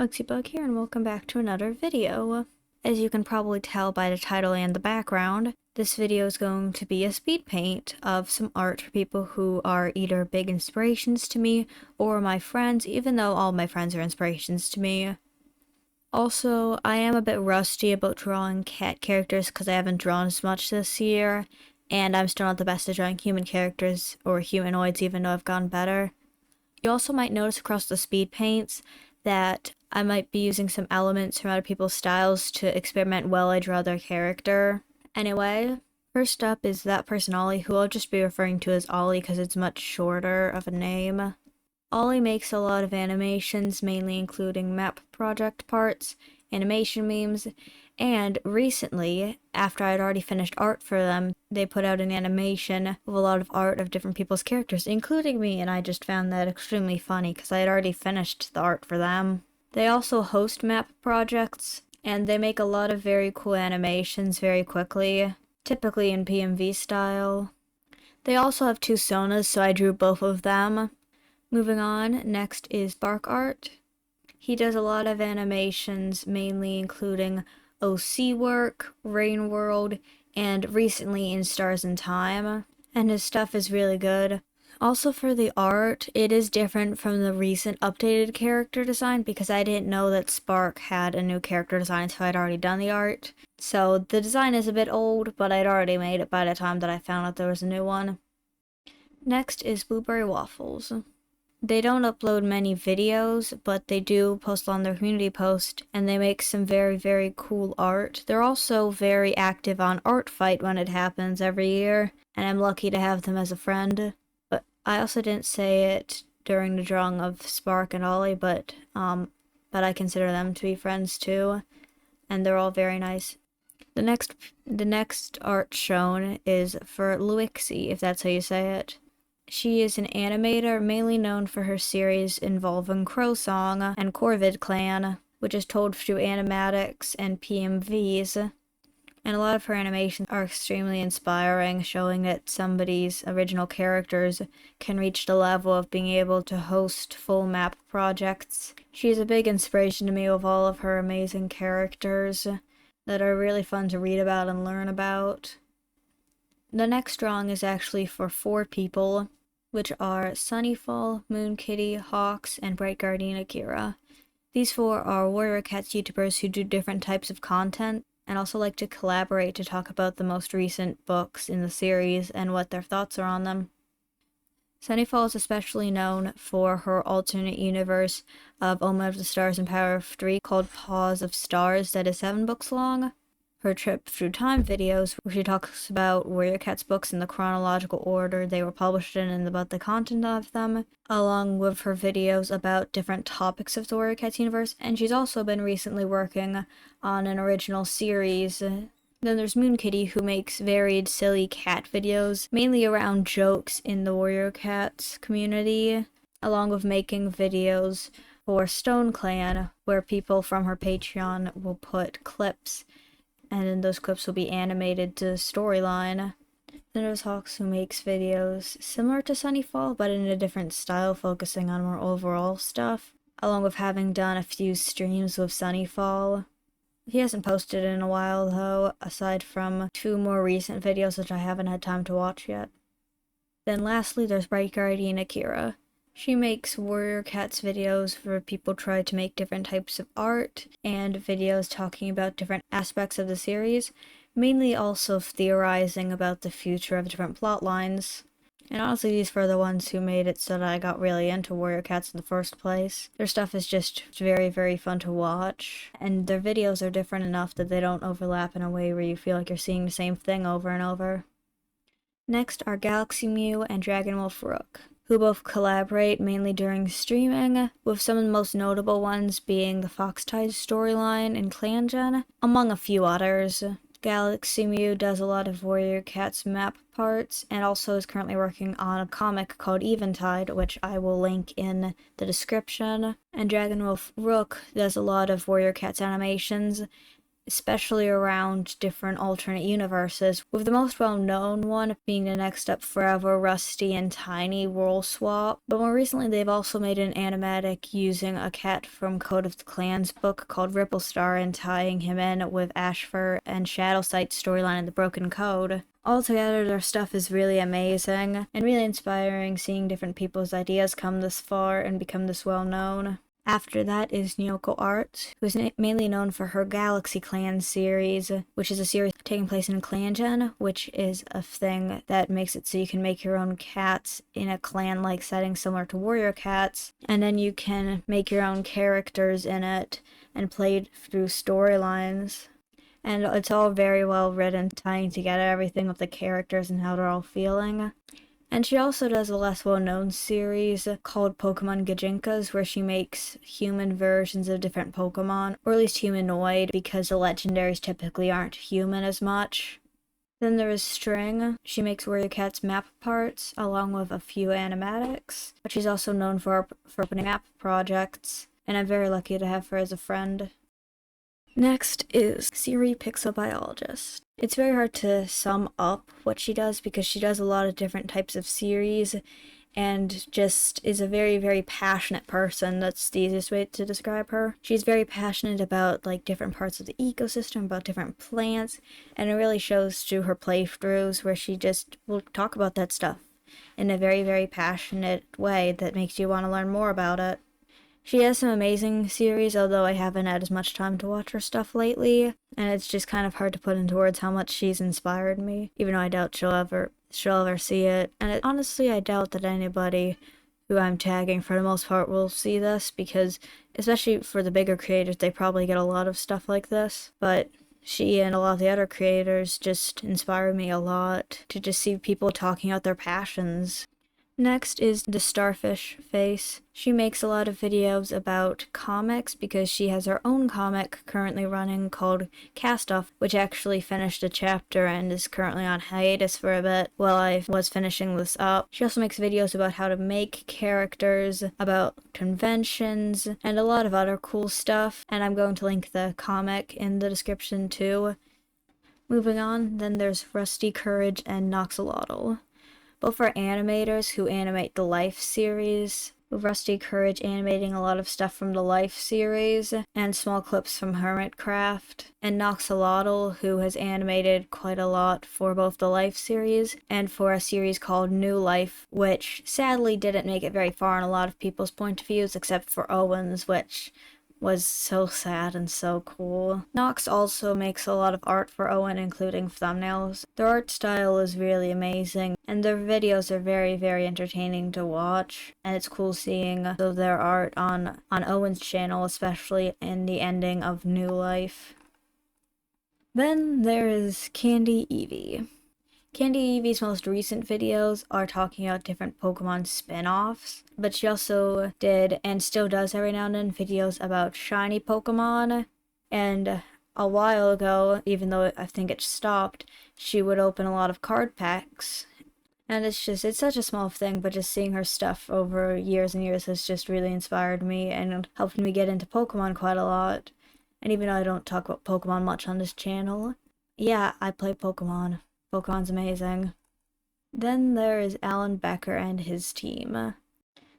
Bug here, and welcome back to another video. As you can probably tell by the title and the background, this video is going to be a speed paint of some art for people who are either big inspirations to me or my friends, even though all my friends are inspirations to me. Also, I am a bit rusty about drawing cat characters because I haven't drawn as much this year, and I'm still not the best at drawing human characters or humanoids, even though I've gotten better. You also might notice across the speed paints that I might be using some elements from other people's styles to experiment while I draw their character. Anyway, first up is that person Ollie, who I'll just be referring to as Ollie because it's much shorter of a name. Ollie makes a lot of animations, mainly including map project parts, animation memes, and recently, after I'd already finished art for them, they put out an animation of a lot of art of different people's characters, including me, and I just found that extremely funny because I had already finished the art for them. They also host map projects, and they make a lot of very cool animations very quickly, typically in PMV style. They also have two Sonas, so I drew both of them. Moving on, next is Bark Art. He does a lot of animations, mainly including OC work, Rain World, and recently in Stars in Time, and his stuff is really good. Also for the art, it is different from the recent updated character design because I didn't know that Spark had a new character design until I'd already done the art. So the design is a bit old, but I'd already made it by the time that I found out there was a new one. Next is Blueberry Waffles. They don't upload many videos, but they do post on their community post, and they make some very, very cool art. They're also very active on Art Fight when it happens every year, and I'm lucky to have them as a friend. But I also didn't say it during the drawing of Spark and Ollie, but I consider them to be friends too, and they're all very nice. The next art shown is for Luixie, if that's how you say it. She is an animator mainly known for her series involving Crow Song and Corvid Clan, which is told through animatics and PMVs. And a lot of her animations are extremely inspiring, showing that somebody's original characters can reach the level of being able to host full map projects. She is a big inspiration to me with all of her amazing characters that are really fun to read about and learn about. The next drawing is actually for 4 people, which are Sunnyfall, Moon Kitty, Hawks, and Bright Guardian Akira. These 4 are Warrior Cats YouTubers who do different types of content and also like to collaborate to talk about the most recent books in the series and what their thoughts are on them. Sunnyfall is especially known for her alternate universe of Omen of the Stars and Power of 3 called Paws of Stars that is 7 books long. Her Trip Through Time videos, where she talks about Warrior Cats books in the chronological order they were published in and about the content of them, along with her videos about different topics of the Warrior Cats universe, and she's also been recently working on an original series. Then there's Moon Kitty, who makes varied silly cat videos, mainly around jokes in the Warrior Cats community, along with making videos for Stone Clan, where people from her Patreon will put clips, and then those clips will be animated to the storyline. Then there's Hawks, who makes videos similar to Sunnyfall, but in a different style, focusing on more overall stuff, along with having done a few streams with Sunnyfall. He hasn't posted in a while, though, aside from 2 more recent videos which I haven't had time to watch yet. Then lastly, there's Bright Guardian Akira. She makes Warrior Cats videos where people try to make different types of art, and videos talking about different aspects of the series, mainly also theorizing about the future of different plot lines. And honestly, these were the ones who made it so that I got really into Warrior Cats in the first place. Their stuff is just very, very fun to watch, and their videos are different enough that they don't overlap in a way where you feel like you're seeing the same thing over and over. Next are Galaxy Mew and Dragonwolf Rook, who both collaborate mainly during streaming, with some of the most notable ones being the Foxtide storyline and Clan Gen, among a few others. Galaxy Mew does a lot of Warrior Cats map parts, and also is currently working on a comic called Eventide, which I will link in the description. And Dragonwolf Rook does a lot of Warrior Cats animations, especially around different alternate universes, with the most well-known one being the Next Up Forever, Rusty, and Tiny World Swap. But more recently, they've also made an animatic using a cat from Code of the Clans book called Ripple Star and tying him in with Ashfur and Shadowsight's storyline in the Broken Code. Altogether, their stuff is really amazing and really inspiring, seeing different people's ideas come this far and become this well-known. After that is Nyoko Arts, who is mainly known for her Galaxy Clan series, which is a series taking place in Clan Gen, which is a thing that makes it so you can make your own cats in a clan-like setting similar to Warrior Cats, and then you can make your own characters in it and play through storylines. And it's all very well written, tying together everything with the characters and how they're all feeling. And she also does a less well-known series called Pokemon Gajinkas, where she makes human versions of different Pokemon, or at least humanoid, because the legendaries typically aren't human as much. Then there is String. She makes Warrior Cat's map parts, along with a few animatics, but she's also known for opening map projects, and I'm very lucky to have her as a friend. Next is Siri Pixobiologist. It's very hard to sum up what she does because she does a lot of different types of series and just is a very, very passionate person. That's the easiest way to describe her. She's very passionate about different parts of the ecosystem, about different plants, and it really shows through her playthroughs where she just will talk about that stuff in a very, very passionate way that makes you want to learn more about it. She has some amazing series, although I haven't had as much time to watch her stuff lately, and it's just kind of hard to put into words how much she's inspired me, even though I doubt she'll ever see it. And honestly, I doubt that anybody who I'm tagging for the most part will see this, because especially for the bigger creators, they probably get a lot of stuff like this, but she and a lot of the other creators just inspire me a lot to just see people talking out their passions. Next is the Starfish Face. She makes a lot of videos about comics because she has her own comic currently running called Cast Off, which actually finished a chapter and is currently on hiatus for a bit while I was finishing this up. She also makes videos about how to make characters, about conventions, and a lot of other cool stuff, and I'm going to link the comic in the description too. Moving on, then there's Rusty Courage and Noxolotl. Both are animators who animate the Life series, with Rusty Courage animating a lot of stuff from the Life series, and small clips from Hermitcraft, and Noxolotl, who has animated quite a lot for both the Life series and for a series called New Life, which sadly didn't make it very far in a lot of people's point of views, except for Owen's, which was so sad and so cool. Nox also makes a lot of art for Owen, including thumbnails. Their art style is really amazing, and their videos are very, very entertaining to watch, and it's cool seeing their art on Owen's channel, especially in the ending of New Life. Then there is Candy Eevee. Candy Eevee's most recent videos are talking about different Pokemon spin-offs, but she also did, and still does every now and then, videos about shiny Pokemon, and a while ago, even though I think it stopped, she would open a lot of card packs, and it's such a small thing, but just seeing her stuff over years and years has just really inspired me and helped me get into Pokemon quite a lot, and even though I don't talk about Pokemon much on this channel, yeah, I play Pokemon. Pokemon's amazing. Then there is Alan Becker and his team.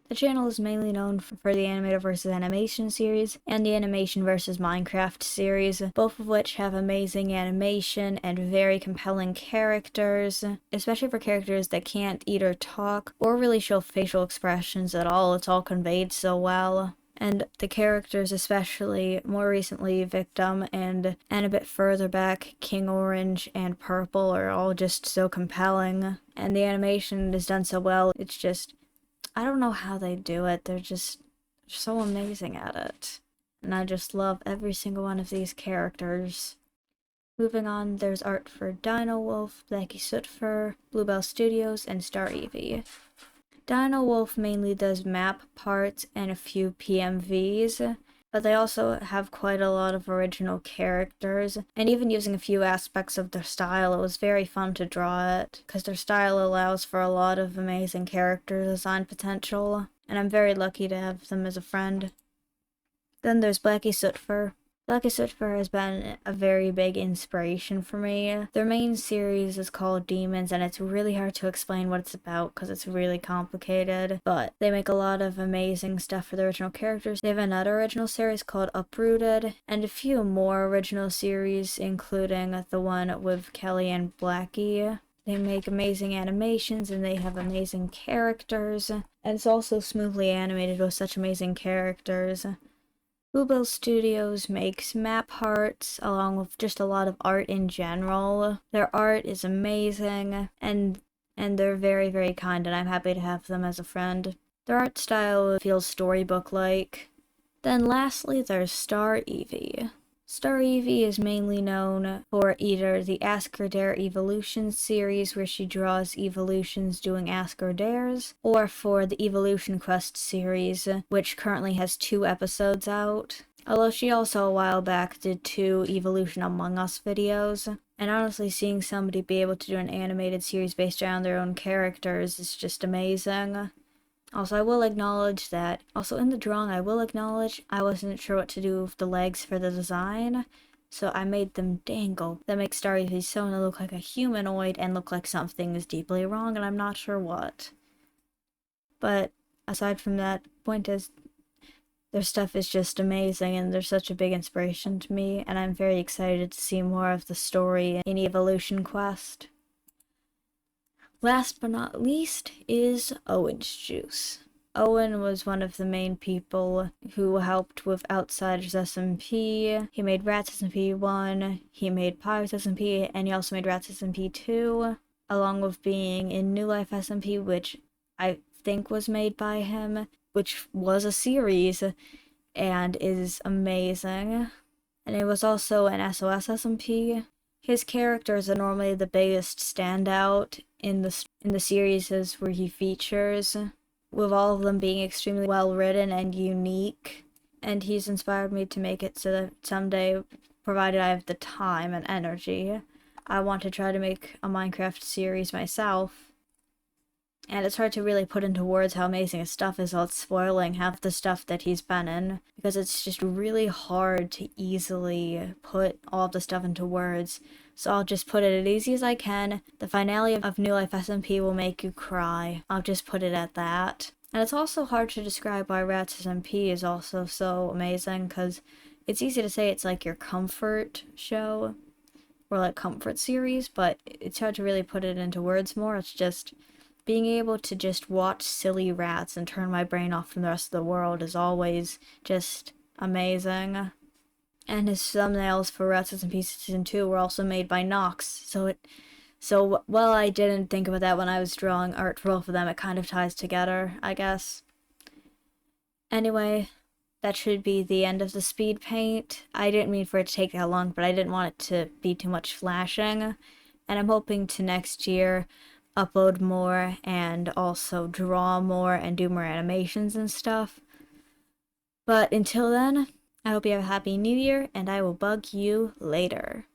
The channel is mainly known for the Animator vs. Animation series and the Animation vs. Minecraft series, both of which have amazing animation and very compelling characters, especially for characters that can't either talk or really show facial expressions at all. It's all conveyed so well. And the characters, especially more recently Victim and a bit further back King Orange and Purple, are all just so compelling. And the animation is done so well, it's just, I don't know how they do it, they're just so amazing at it. And I just love every single one of these characters. Moving on, there's art for Dino Wolf, Blackie Sootfur, Bluebell Studios, and Star Eevee. Dino Wolf mainly does map parts and a few PMVs, but they also have quite a lot of original characters, and even using a few aspects of their style, it was very fun to draw it, because their style allows for a lot of amazing character design potential, and I'm very lucky to have them as a friend. Then there's Blackie Sootfur. Lucky Switchblade has been a very big inspiration for me. Their main series is called Demons, and it's really hard to explain what it's about because it's really complicated, but they make a lot of amazing stuff for the original characters. They have another original series called Uprooted, and a few more original series, including the one with Kelly and Blackie. They make amazing animations and they have amazing characters, and it's also smoothly animated with such amazing characters. Bluebell Studios makes map hearts along with just a lot of art in general. Their art is amazing and they're very, very kind, and I'm happy to have them as a friend. Their art style feels storybook-like. Then lastly, there's Star Evie. Star Evie is mainly known for either the Ask or Dare Evolutions series, where she draws evolutions doing Ask or Dares, or for the Evolution Quest series, which currently has 2 episodes out. Although she also a while back did 2 Evolution Among Us videos. And honestly, seeing somebody be able to do an animated series based around their own characters is just amazing. Also, I will acknowledge that, also in the drawing, I will acknowledge I wasn't sure what to do with the legs for the design, so I made them dangle. That makes Star Evie Sona look like a humanoid and look like something is deeply wrong, and I'm not sure what. But aside from that, point is, their stuff is just amazing, and they're such a big inspiration to me, and I'm very excited to see more of the story in Evolution Quest. Last but not least is Owen's Juice. Owen was one of the main people who helped with Outsiders SMP. He made Rats SMP 1, he made Pirates SMP, and he also made Rats SMP 2, along with being in New Life SMP, which I think was made by him, which was a series and is amazing. And it was also an SOS SMP. His characters are normally the biggest standout in the series where he features, with all of them being extremely well written and unique. And he's inspired me to make it so that someday, provided I have the time and energy, I want to try to make a Minecraft series myself. And it's hard to really put into words how amazing his stuff is without spoiling half the stuff that he's been in, because it's just really hard to easily put all of the stuff into words. So I'll just put it as easy as I can. The finale of New Life SMP will make you cry. I'll just put it at that. And it's also hard to describe why Rats SMP is also so amazing, because it's easy to say it's like your comfort show, or like comfort series, but it's hard to really put it into words more. It's just being able to just watch silly rats and turn my brain off from the rest of the world is always just amazing. And his thumbnails for Rats SMP Season 2 were also made by Nox, so while I didn't think about that when I was drawing art for both of them, it kind of ties together, I guess. Anyway, that should be the end of the speed paint. I didn't mean for it to take that long, but I didn't want it to be too much flashing. And I'm hoping to next year upload more and also draw more and do more animations and stuff. But until then, I hope you have a happy new year, and I will bug you later.